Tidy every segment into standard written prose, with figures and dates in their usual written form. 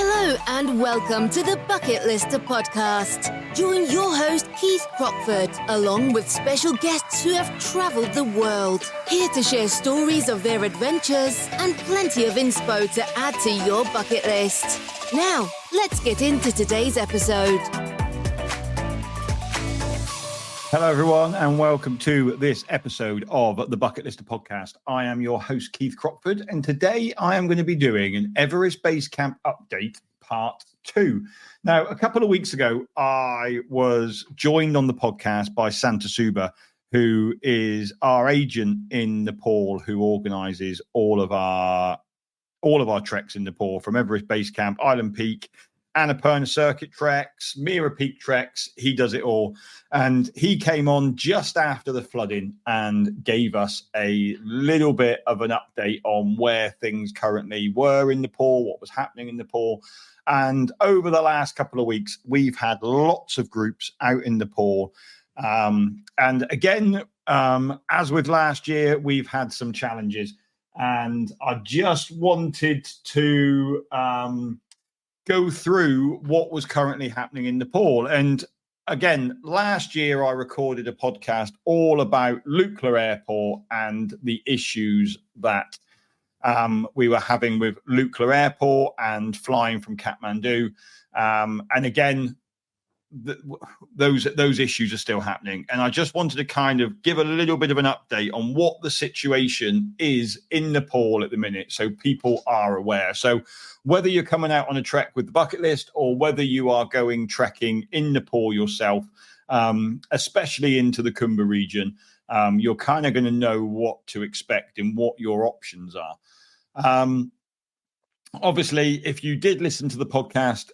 Hello and welcome to the Bucket Lister podcast. Join your host Keith Crockford, along with special guests who have travelled the world, here to share stories of their adventures and plenty of inspo to add to your bucket list. Now, let's get into today's episode. Hello, everyone, and welcome to this episode of the Bucket Lister podcast. I am your host, Keith Crockford, and today I am going to be doing an Everest Base Camp update part 2. Now, a couple of weeks ago, I was joined on the podcast by Santa Suba, who is our agent in Nepal, who organises all of our treks in Nepal, from Everest Base Camp, Island Peak, Annapurna Circuit treks, Mira Peak treks. He does it all. And he came on just after the flooding and gave us a little bit of an update on where things currently were in Nepal, what was happening in Nepal. And over the last couple of weeks, we've had lots of groups out in Nepal. And again, as with last year, we've had some challenges. And I just wanted to go through what was currently happening in Nepal. And again, last year I recorded a podcast all about Lukla Airport and the issues that we were having with Lukla Airport and flying from Kathmandu. And again, those issues are still happening. And I just wanted to kind of give a little bit of an update on what the situation is in Nepal at the minute, so people are aware. So whether you're coming out on a trek with the bucket list or whether you are going trekking in Nepal yourself, especially into the Kumbh region, you're kind of going to know what to expect and what your options are. Obviously, if you did listen to the podcast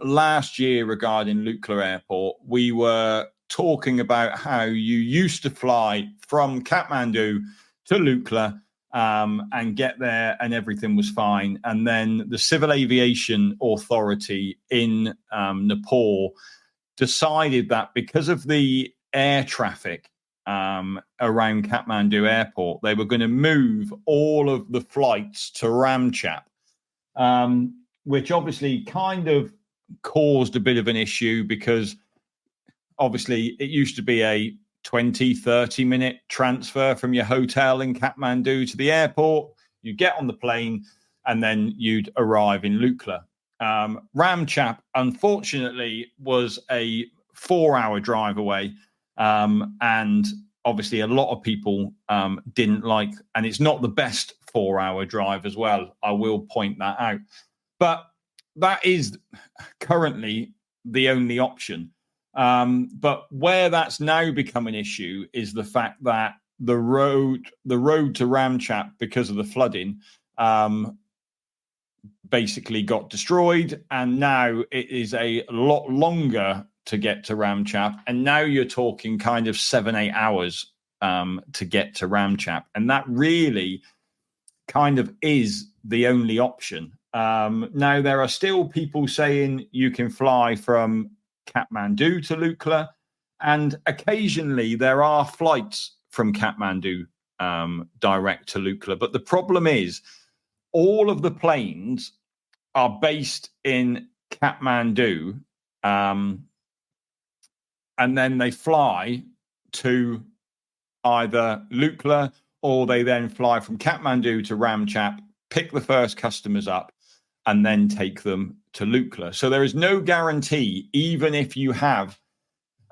last year regarding Lukla Airport, we were talking about how you used to fly from Kathmandu to Lukla and get there and everything was fine. And then the Civil Aviation Authority in Nepal decided that because of the air traffic around Kathmandu Airport, they were going to move all of the flights to Ramechhap. Which obviously kind of caused a bit of an issue because obviously it used to be a 20-30 minute transfer from your hotel in Kathmandu to the airport. You get on the plane and then you'd arrive in Lukla. Ramechhap, unfortunately, was a 4-hour drive away. And obviously a lot of people didn't like, and it's not the best 4-hour drive as well. I will point that out. But that is currently the only option. But where that's now become an issue is the fact that the road to Ramechhap, because of the flooding, basically got destroyed. And now it is a lot longer to get to Ramechhap. And now you're talking kind of 7-8 hours to get to Ramechhap. And that really kind of is the only option. Now, there are still people saying you can fly from Kathmandu to Lukla, and occasionally there are flights from Kathmandu direct to Lukla. But the problem is all of the planes are based in Kathmandu, and then they fly to either Lukla, or they then fly from Kathmandu to Ramechhap, pick the first customers up, and then take them to Lukla. So there is no guarantee, even if you have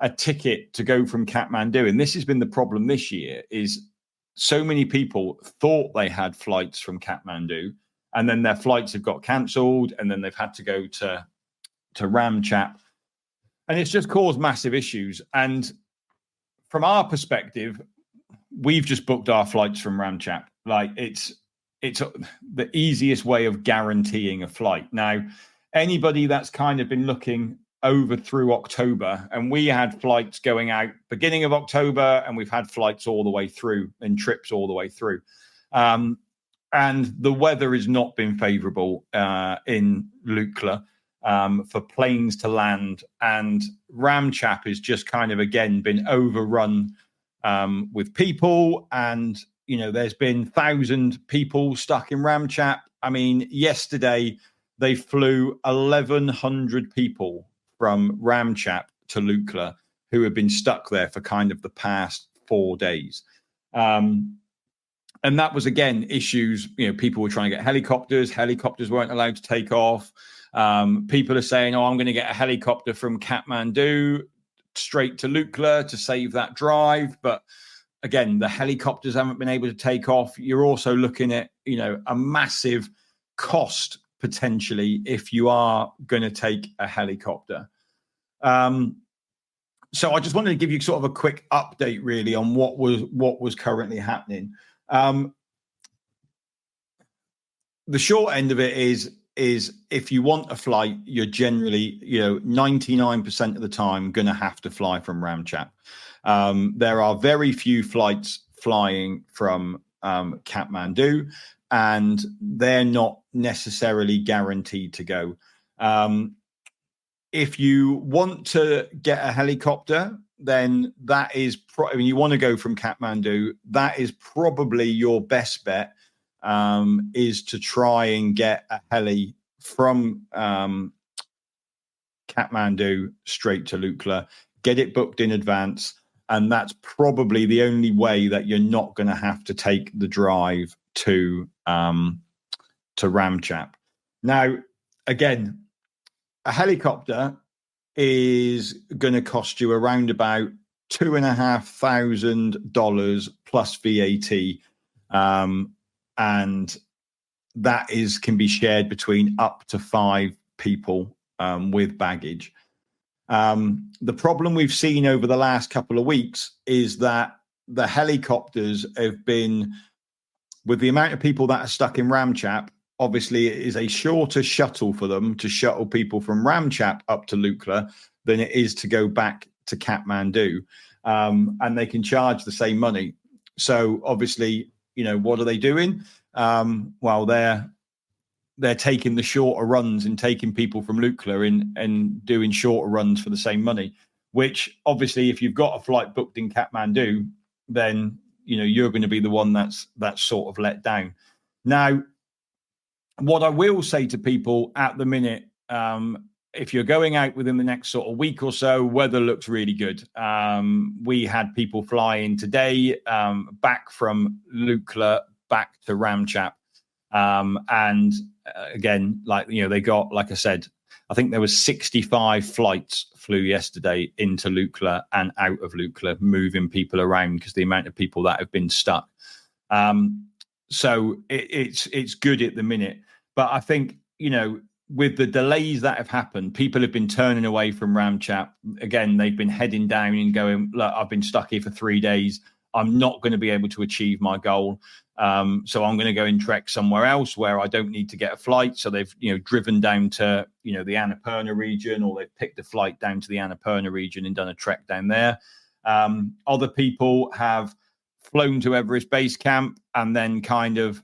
a ticket to go from Kathmandu. And this has been the problem this year, is so many people thought they had flights from Kathmandu, and then their flights have got cancelled, and then they've had to go to Ramechhap. And it's just caused massive issues. And from our perspective, we've just booked our flights from Ramechhap. Like it's the easiest way of guaranteeing a flight. Now, anybody that's kind of been looking over through October, and we had flights going out beginning of October, and we've had flights all the way through and trips all the way through. And the weather has not been favorable in Lukla for planes to land. And Ramechhap has just kind of, again, been overrun with people. And, you know, there's been 1,000 people stuck in Ramechhap. I mean, yesterday they flew 1,100 people from Ramechhap to Lukla who had been stuck there for kind of the past 4 days. And that was, again, issues, people were trying to get helicopters weren't allowed to take off. People are saying, I'm going to get a helicopter from Kathmandu straight to Lukla to save that drive. But again, the helicopters haven't been able to take off. You're also looking at, a massive cost potentially if you are going to take a helicopter. So I just wanted to give you sort of a quick update really on what was currently happening. The short end of it is if you want a flight, you're generally, 99% of the time going to have to fly from Ramechhap. There are very few flights flying from Kathmandu, and they're not necessarily guaranteed to go. If you want to get a helicopter, then that is, you want to go from Kathmandu, that is probably your best bet, is to try and get a heli from Kathmandu straight to Lukla, get it booked in advance, and that's probably the only way that you're not going to have to take the drive to Ramechhap. Now, again, a helicopter is going to cost you around about $2,500 plus VAT, and that can be shared between up to 5 people with baggage. The problem we've seen over the last couple of weeks is that the helicopters have been, with the amount of people that are stuck in Ramechhap, obviously it is a shorter shuttle for them to shuttle people from Ramechhap up to Lukla than it is to go back to Kathmandu. And they can charge the same money. So obviously, what are they doing? Well, they're taking the shorter runs and taking people from Lukla and doing shorter runs for the same money, which obviously if you've got a flight booked in Kathmandu, then, you're going to be the one that's sort of let down. Now, what I will say to people at the minute, if you're going out within the next sort of week or so, weather looks really good. We had people flying today back from Lukla back to Ramechhap. And again, they got, like I said, I think there was 65 flights flew yesterday into Lukla and out of Lukla, moving people around because the amount of people that have been stuck. So it's good at the minute. But I think, with the delays that have happened, people have been turning away from Ramechhap. Again, they've been heading down and going, look, I've been stuck here for 3 days. I'm not going to be able to achieve my goal. So I'm going to go and trek somewhere else where I don't need to get a flight. So they've, driven down to, the Annapurna region, or they've picked a flight down to the Annapurna region and done a trek down there. Other people have flown to Everest Base Camp and then kind of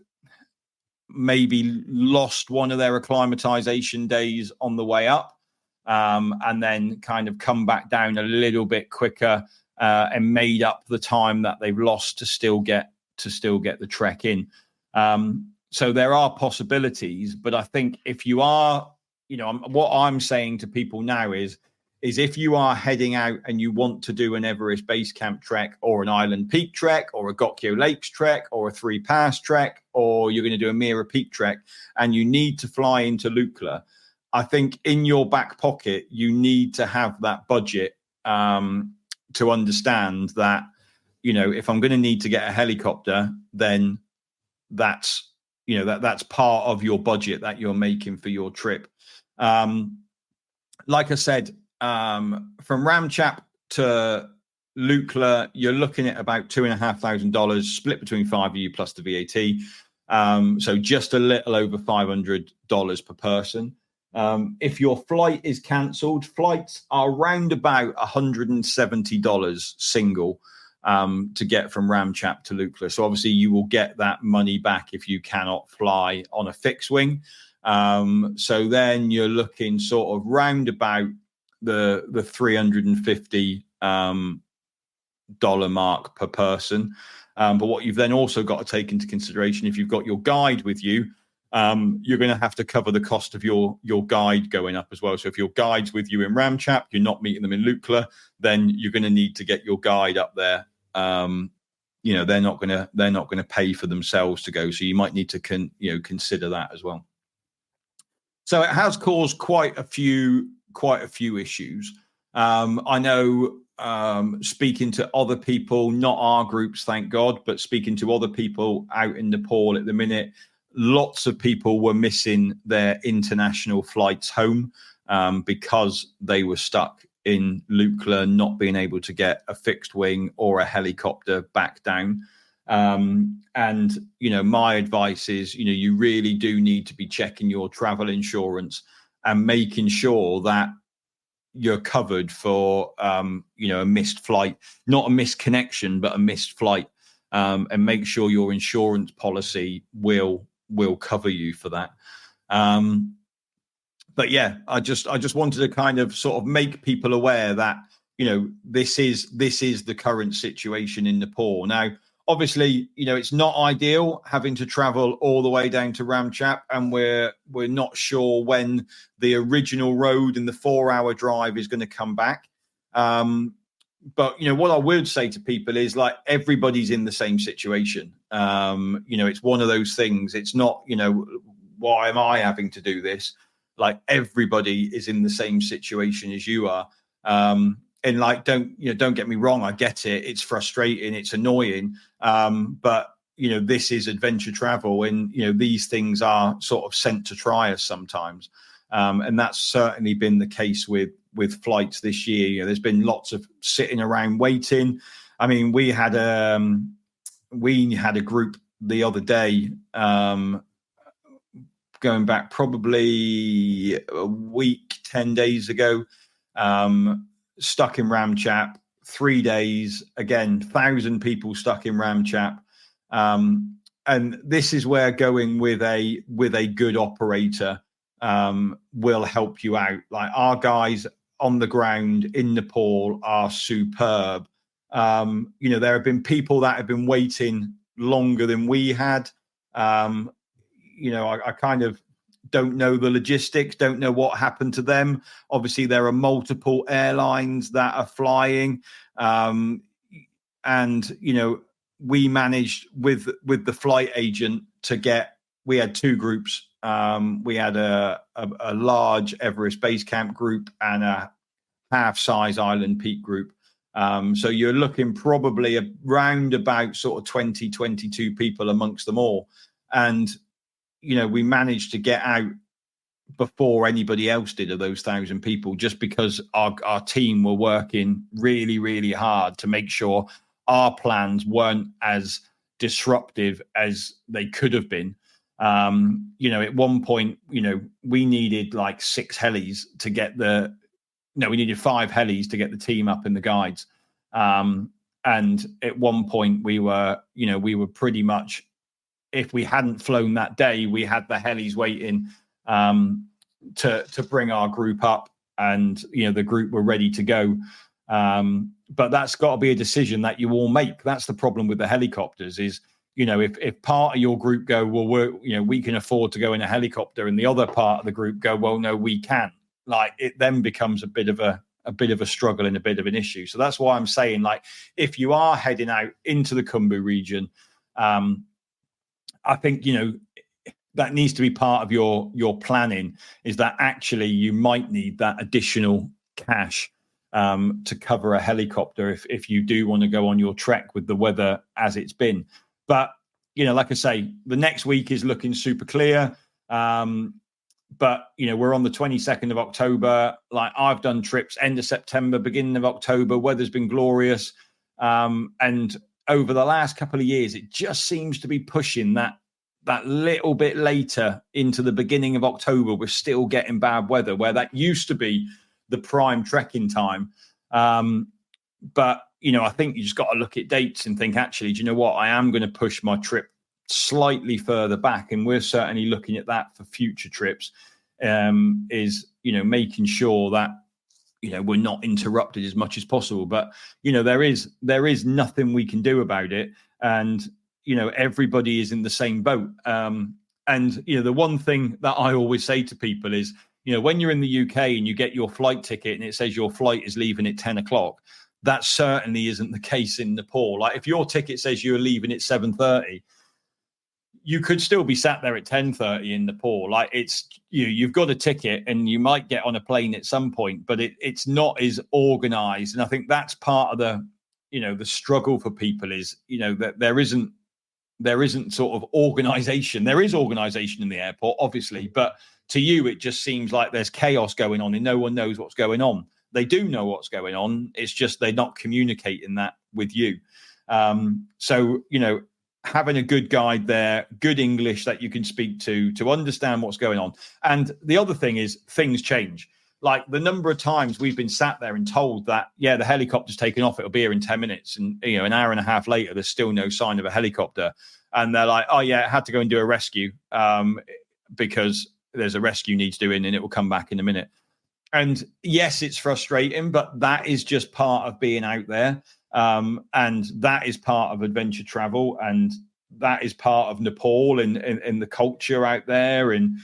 maybe lost one of their acclimatization days on the way up, and then kind of come back down a little bit quicker and made up the time that they've lost to still get the trek in. So there are possibilities, but I think if you are, what I'm saying to people now is if you are heading out and you want to do an Everest Base Camp trek or an Island Peak trek or a Gokyo Lakes trek or a 3 Pass trek, or you're going to do a Mira Peak trek and you need to fly into Lukla, I think in your back pocket, you need to have that budget to understand that, if I'm going to need to get a helicopter, then that's part of your budget that you're making for your trip. Like I said, from Ramechhap to Lukla, you're looking at about $2,500 split between 5 of you plus the VAT. So just a little over $500 per person. If your flight is cancelled, flights are around about $170 single to get from Ramechhap to Lukla. So obviously you will get that money back if you cannot fly on a fixed wing. So then you're looking sort of round about the $350 mark per person. But what you've then also got to take into consideration, if you've got your guide with you, you're going to have to cover the cost of your guide going up as well. So if your guide's with you in Ramechhap, you're not meeting them in Lukla, then you're going to need to get your guide up there. They're not going to pay for themselves to go. So you might need to consider that as well. So it has caused quite a few issues. I know, speaking to other people, not our groups, thank God, but speaking to other people out in Nepal at the minute, lots of people were missing their international flights home because they were stuck in Lukla, not being able to get a fixed wing or a helicopter back down. And, my advice is, you really do need to be checking your travel insurance and making sure that you're covered for, a missed flight, not a missed connection, but a missed flight, and make sure your insurance policy will cover you for that. But yeah, I just wanted to kind of sort of make people aware that, this is the current situation in Nepal. Now, obviously, it's not ideal having to travel all the way down to Ramechhap, and we're not sure when the original road and the 4-hour drive is going to come back. But, what I would say to people is, like, everybody's in the same situation. It's one of those things. It's not, why am I having to do this? Like, everybody is in the same situation as you are. And like, don't get me wrong. I get it. It's frustrating. It's annoying. But, this is adventure travel, and, these things are sort of sent to try us sometimes. And that's certainly been the case with flights this year. There's been lots of sitting around waiting. I mean, we had a group the other day, going back probably a week, 10 days ago, stuck in Ramechhap, 3 days, again, 1,000 people stuck in Ramechhap. And this is where going with a good operator will help you out. Like, our guys on the ground in Nepal are superb. There have been people that have been waiting longer than we had. I kind of don't know the logistics, don't know what happened to them. Obviously, there are multiple airlines that are flying. We managed with the flight agent we had two groups. We had a large Everest Base Camp group and a half-size Island Peak group. So you're looking probably around about sort of 20, 22 people amongst them all. And, we managed to get out before anybody else did of those 1,000 people, just because our team were working really, really hard to make sure our plans weren't as disruptive as they could have been. At one point, we needed like 6 helis to get we needed 5 helis to get the team up in the guides. And at one point we were pretty much, if we hadn't flown that day, we had the helis waiting to bring our group up, and the group were ready to go. But that's got to be a decision that you all make. That's the problem with the helicopters is, if part of your group go, well, we can afford to go in a helicopter, and the other part of the group go, well, no, we can't. Like, it then becomes a bit of a struggle and a bit of an issue. So that's why I'm saying, like, if you are heading out into the Khumbu region, I think, that needs to be part of your planning, is that actually you might need that additional cash to cover a helicopter if you do want to go on your trek with the weather as it's been. But, like I say, the next week is looking super clear. But, we're on the 22nd of October. Like, I've done trips end of September, beginning of October. Weather's been glorious. And over the last couple of years, it just seems to be pushing that little bit later into the beginning of October. We're still getting bad weather, where that used to be the prime trekking time. But, I think you just got to look at dates and think, actually, do you know what? I am going to push my trip slightly further back. And we're certainly looking at that for future trips, is, making sure that, we're not interrupted as much as possible. But, there is nothing we can do about it. And, everybody is in the same boat. And, the one thing that I always say to people is, when you're in the UK and you get your flight ticket and it says your flight is leaving at 10 o'clock, that certainly isn't the case in Nepal. Like if your ticket says you're leaving at 7:30, you could still be sat there at 10:30 in Nepal. Like it's you've got a ticket and you might get on a plane at some point, but it's not as organized. And I think that's part of the the struggle for people is that there isn't sort of organization. There is organization in the airport, obviously, but to you it just seems like there's chaos going on and no one knows what's going on. They do know what's going on. It's just they're not communicating that with you. So having a good guide there, good English that you can speak to understand what's going on. And the other thing is things change. Like the number of times we've been sat there and told that, the helicopter's taken off, it'll be here in 10 minutes. And, an hour and a half later, there's still no sign of a helicopter. And they're like, oh yeah, it had to go and do a rescue because there's a rescue needs doing and it will come back in a minute. And yes, it's frustrating, but that is just part of being out there. And that is part of adventure travel, and that is part of Nepal and the culture out there. And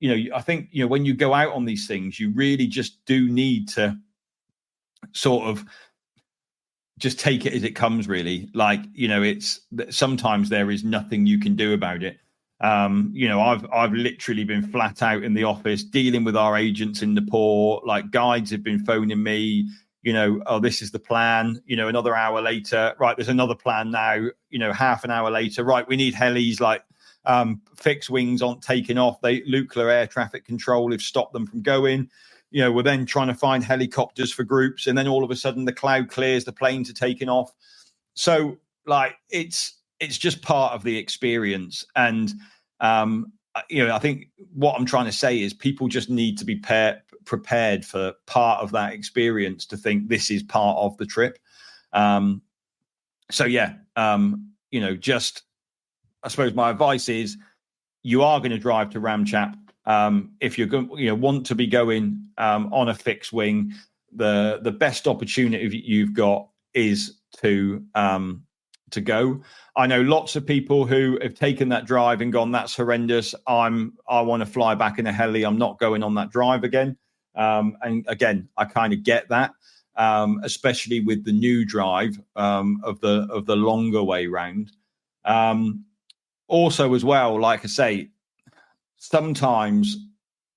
I think when you go out on these things, you really just do need to sort of just take it as it comes, really. Like it's sometimes there is nothing you can do about it. I've literally been flat out in the office dealing with our agents in Nepal. Like guides have been phoning me, oh, this is the plan, another hour later, right, there's another plan now, half an hour later, right, we need helis, like fixed wings aren't taking off. Lukla air traffic control have stopped them from going. We're then trying to find helicopters for groups, and then all of a sudden the cloud clears, the planes are taking off. So like it's just part of the experience. And I think what I'm trying to say is people just need to be prepared for part of that experience, to think this is part of the trip. Just I suppose my advice is you are going to drive to Ramechhap. If you're going, want to be going on a fixed wing, the best opportunity you've got is to go. I know lots of people who have taken that drive and gone, that's horrendous. I want to fly back in a heli. I'm not going on that drive again. And again, I kind of get that, especially with the new drive of the longer way round. Also, as well, like I say, sometimes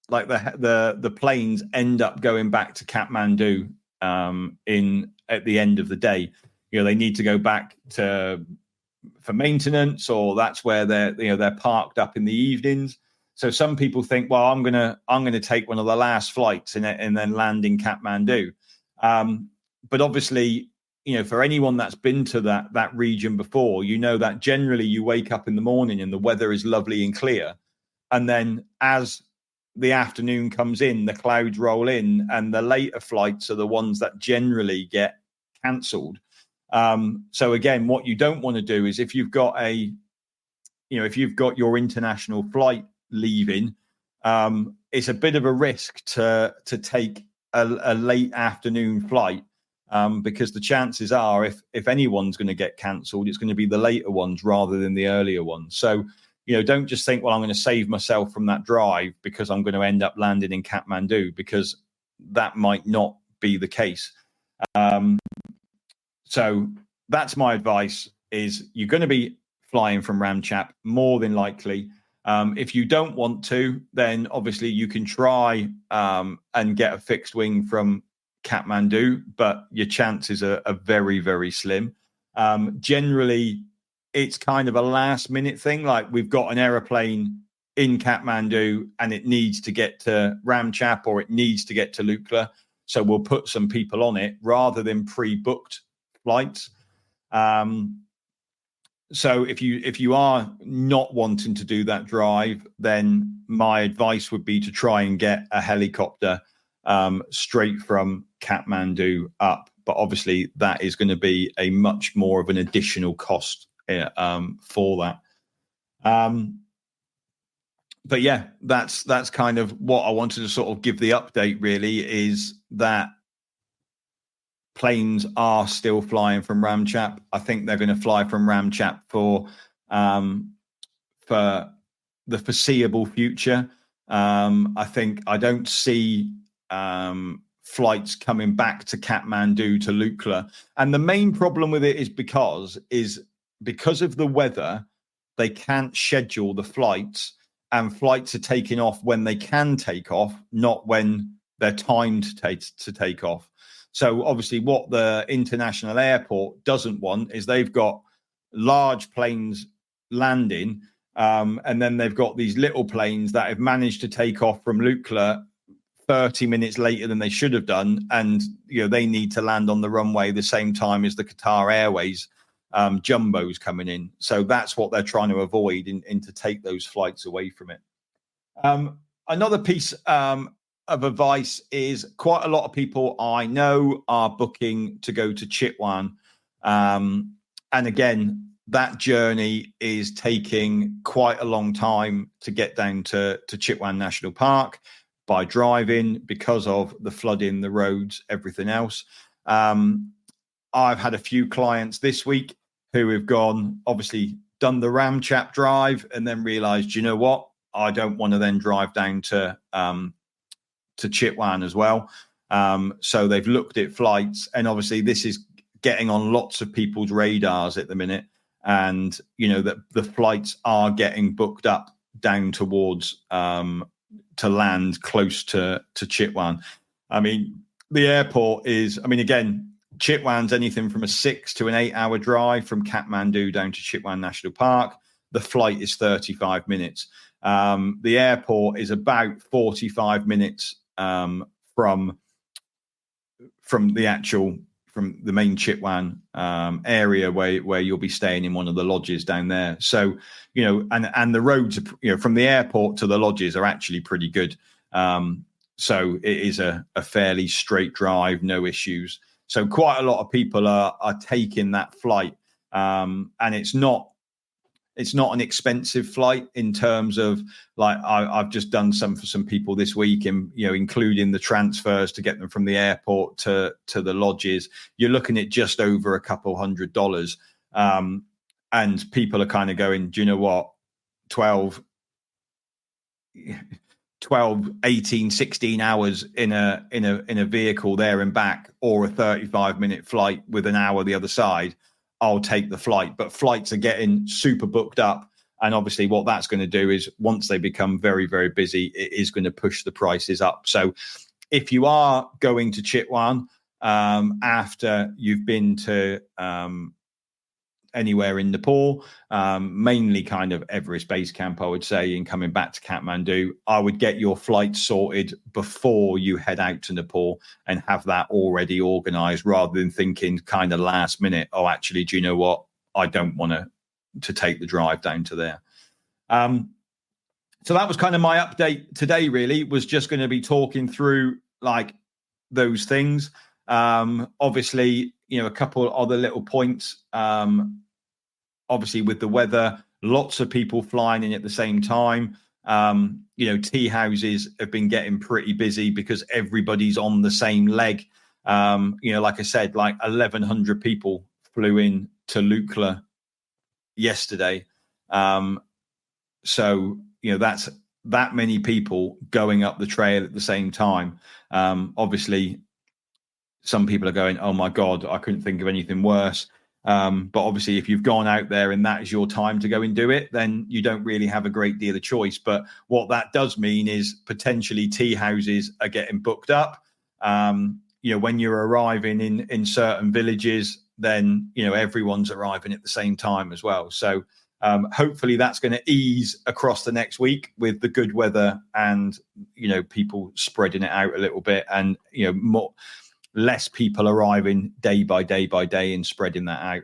like the planes end up going back to Kathmandu at the end of the day. They need to go back for maintenance, or that's where they're parked up in the evenings. So some people think, well, I'm gonna take one of the last flights and then land in Kathmandu. But obviously, for anyone that's been to that region before, that generally you wake up in the morning and the weather is lovely and clear, and then as the afternoon comes in, the clouds roll in, and the later flights are the ones that generally get cancelled. So again, what you don't want to do is if you've got your international flight leaving, it's a bit of a risk to take a late afternoon flight, because the chances are if anyone's going to get cancelled, it's going to be the later ones rather than the earlier ones. So, don't just think, well, I'm going to save myself from that drive because I'm going to end up landing in Kathmandu, because that might not be the case. So that's my advice, is you're going to be flying from Ramechhap more than likely. If you don't want to, then obviously you can try and get a fixed wing from Kathmandu, but your chances are very, very slim. Generally, it's kind of a last minute thing. Like we've got an aeroplane in Kathmandu and it needs to get to Ramechhap or it needs to get to Lukla. So we'll put some people on it rather than pre-booked flights. So if you are not wanting to do that drive, then my advice would be to try and get a helicopter straight from Kathmandu up. But obviously that is going to be a much more of an additional cost for that. But yeah, that's kind of what I wanted to sort of give the update, really, is that planes are still flying from Ramechhap. I think they're going to fly from Ramechhap for the foreseeable future. I think I don't see flights coming back to Kathmandu to Lukla. And the main problem with it is because of the weather, they can't schedule the flights, and flights are taking off when they can take off, not when they're timed to take off. So obviously what the international airport doesn't want is they've got large planes landing, and then they've got these little planes that have managed to take off from Lukla 30 minutes later than they should have done, and they need to land on the runway the same time as the Qatar Airways jumbos coming in. So that's what they're trying to avoid, in to take those flights away from it. Another piece of advice is quite a lot of people I know are booking to go to Chitwan, and again, that journey is taking quite a long time to get down to Chitwan National Park by driving because of the flooding, the roads, everything else. I've had a few clients this week who have obviously done the Ramechhap drive and then realized, you know what, I don't want to then drive down to Chitwan as well. So they've looked at flights, and obviously this is getting on lots of people's radars at the minute. And, that the flights are getting booked up down towards to land close to Chitwan. I mean, the airport is, again, Chitwan's anything from a 6 to an 8 hour drive from Kathmandu down to Chitwan National Park. The flight is 35 minutes. The airport is about 45 minutes from the main Chitwan area where you'll be staying in one of the lodges down there. So, and the roads, from the airport to the lodges are actually pretty good. So it is a fairly straight drive, no issues. So quite a lot of people are taking that flight. And it's not an expensive flight in terms of, like, I've just done some for some people this week, and including the transfers to get them from the airport to the lodges, you're looking at just over $200. And people are kind of going, do you know what, 12, 18, 16 hours in a vehicle there and back, or a 35-minute flight with an hour the other side, I'll take the flight. But flights are getting super booked up. And obviously what that's going to do is, once they become very, very busy, it is going to push the prices up. So if you are going to Chitwan after you've been to anywhere in Nepal, mainly kind of Everest Base Camp, I would say, in coming back to Kathmandu, I would get your flight sorted before you head out to Nepal and have that already organized, rather than thinking kind of last minute, oh, actually, do you know what? I don't want to take the drive down to there. So that was kind of my update today, really, was just going to be talking through like those things. Obviously, a couple other little points. Obviously, with the weather, lots of people flying in at the same time. Tea houses have been getting pretty busy because everybody's on the same leg. Like I said, like 1,100 people flew in to Lukla yesterday. So, that's that many people going up the trail at the same time. Obviously, some people are going, oh my God, I couldn't think of anything worse. But obviously, if you've gone out there and that is your time to go and do it, then you don't really have a great deal of choice. But what that does mean is potentially tea houses are getting booked up. When you're arriving in certain villages, then, everyone's arriving at the same time as well. So hopefully that's going to ease across the next week with the good weather and, people spreading it out a little bit, and, less people arriving day by day by day and spreading that out.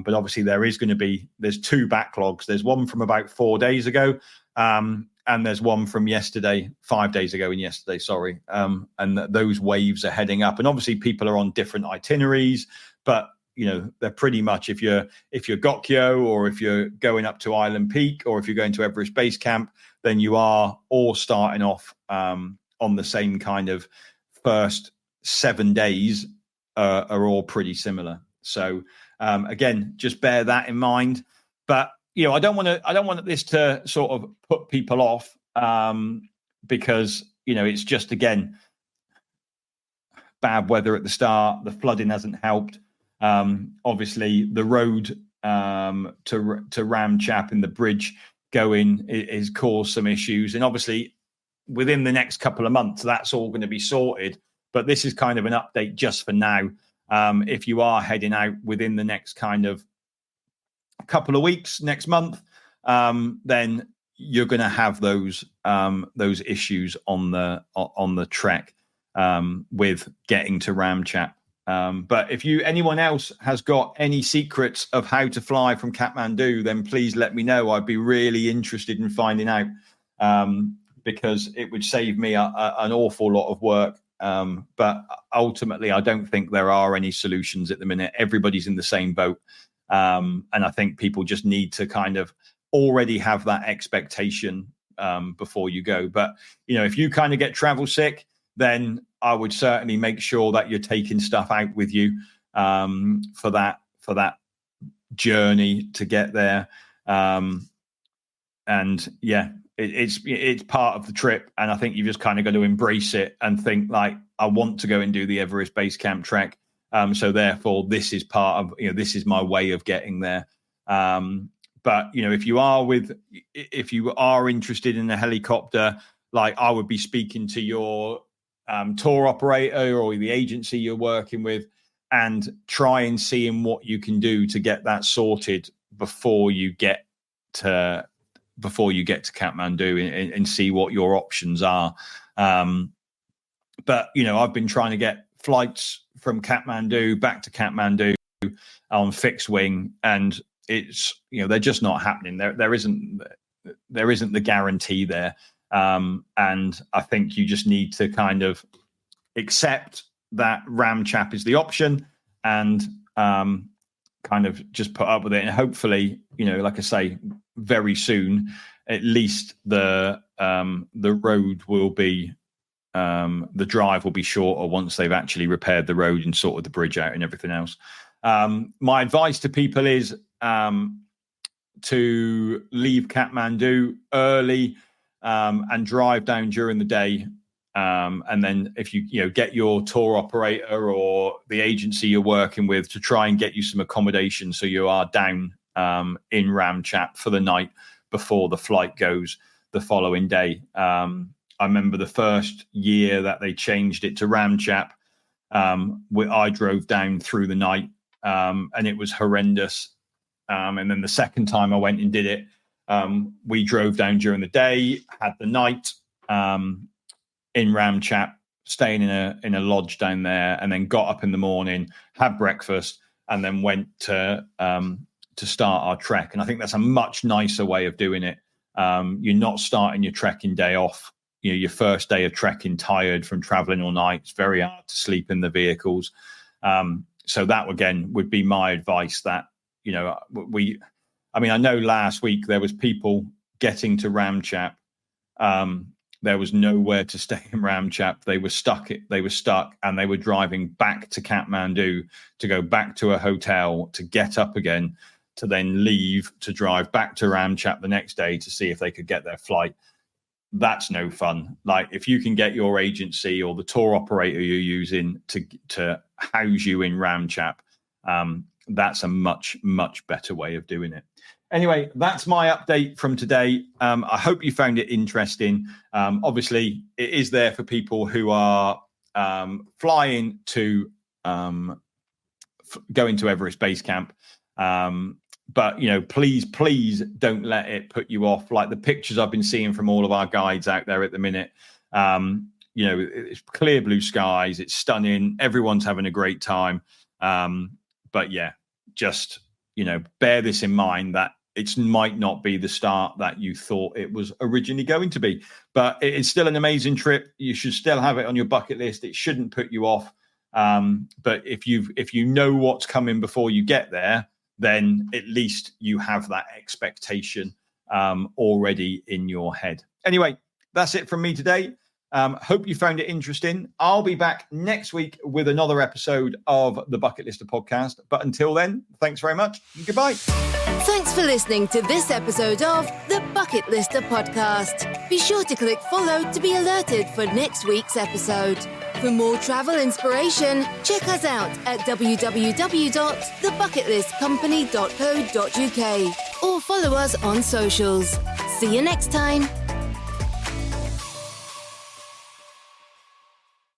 But obviously there's two backlogs. There's one from about 4 days ago, and there's one from 5 days ago and yesterday, sorry. And those waves are heading up, and obviously people are on different itineraries, but they're pretty much, if you're Gokyo, or if you're going up to Island Peak, or if you're going to Everest Base Camp, then you are all starting off on the same kind of first 7 days are all pretty similar. So again, just bear that in mind. But I don't want this to sort of put people off, because it's just, again, bad weather at the start. The flooding hasn't helped. Obviously, the road to Ramechhap and the bridge going is caused some issues, and obviously within the next couple of months that's all going to be sorted. But this is kind of an update just for now. If you are heading out within the next kind of couple of weeks, next month, then you're going to have those issues on the trek with getting to Ramechhap. But if anyone else has got any secrets of how to fly from Kathmandu, then please let me know. I'd be really interested in finding out, because it would save me an awful lot of work. But ultimately, I don't think there are any solutions at the minute. Everybody's in the same boat. And I think people just need to kind of already have that expectation before you go. But, if you kind of get travel sick, then I would certainly make sure that you're taking stuff out with you for that journey to get there. And yeah, it's part of the trip. And I think you've just kind of got to embrace it and think like, I want to go and do the Everest Base Camp trek. So therefore, this is part of, this is my way of getting there. But, if you are interested in a helicopter, like I would be speaking to your tour operator or the agency you're working with, and try and seeing what you can do to get that sorted before you get to Kathmandu, and see what your options are. But I've been trying to get flights from Kathmandu back to Kathmandu on fixed wing, and it's they're just not happening. There isn't the guarantee there. And I think you just need to kind of accept that Ramechhap is the option, and kind of just put up with it. And hopefully, like I say, very soon, at least the road will be, the drive will be shorter once they've actually repaired the road and sorted the bridge out and everything else. My advice to people is to leave Kathmandu early, and drive down during the day. And then if you get your tour operator or the agency you're working with to try and get you some accommodation, so you are down in Ramechhap for the night before the flight goes the following day. I remember the first year that they changed it to Ramechhap, I drove down through the night, and it was horrendous. And then the second time I went and did it, we drove down during the day, had the night in Ramechhap, staying in a lodge down there, and then got up in the morning, had breakfast, and then went to start our trek. And I think that's a much nicer way of doing it. You're not starting your trekking day off, your first day of trekking tired from traveling all night. It's very hard to sleep in the vehicles. So that, again, would be my advice, that, I know last week there was people getting to Ramechhap. There was nowhere to stay in Ramechhap. They were stuck, and they were driving back to Kathmandu to go back to a hotel, to get up again, to then leave, to drive back to Ramechhap the next day to see if they could get their flight. That's no fun. Like, if you can get your agency or the tour operator you're using to house you in Ramechhap, that's a much, much better way of doing it. Anyway, that's my update from today. I hope you found it interesting. Obviously, it is there for people who are flying to going to Everest Base Camp. But, please don't let it put you off. Like the pictures I've been seeing from all of our guides out there at the minute, it's clear blue skies. It's stunning. Everyone's having a great time. But yeah, just, bear this in mind, that it might not be the start that you thought it was originally going to be, but it's still an amazing trip. You should still have it on your bucket list. It shouldn't put you off. But if you know what's coming before you get there, then at least you have that expectation already in your head. Anyway, that's it from me today. Hope you found it interesting. I'll be back next week with another episode of the Bucket Lister podcast. But until then, thanks very much and goodbye. Thanks for listening to this episode of the Bucket Lister podcast. Be sure to click follow to be alerted for next week's episode. For more travel inspiration, check us out at www.thebucketlistcompany.co.uk or follow us on socials. See you next time.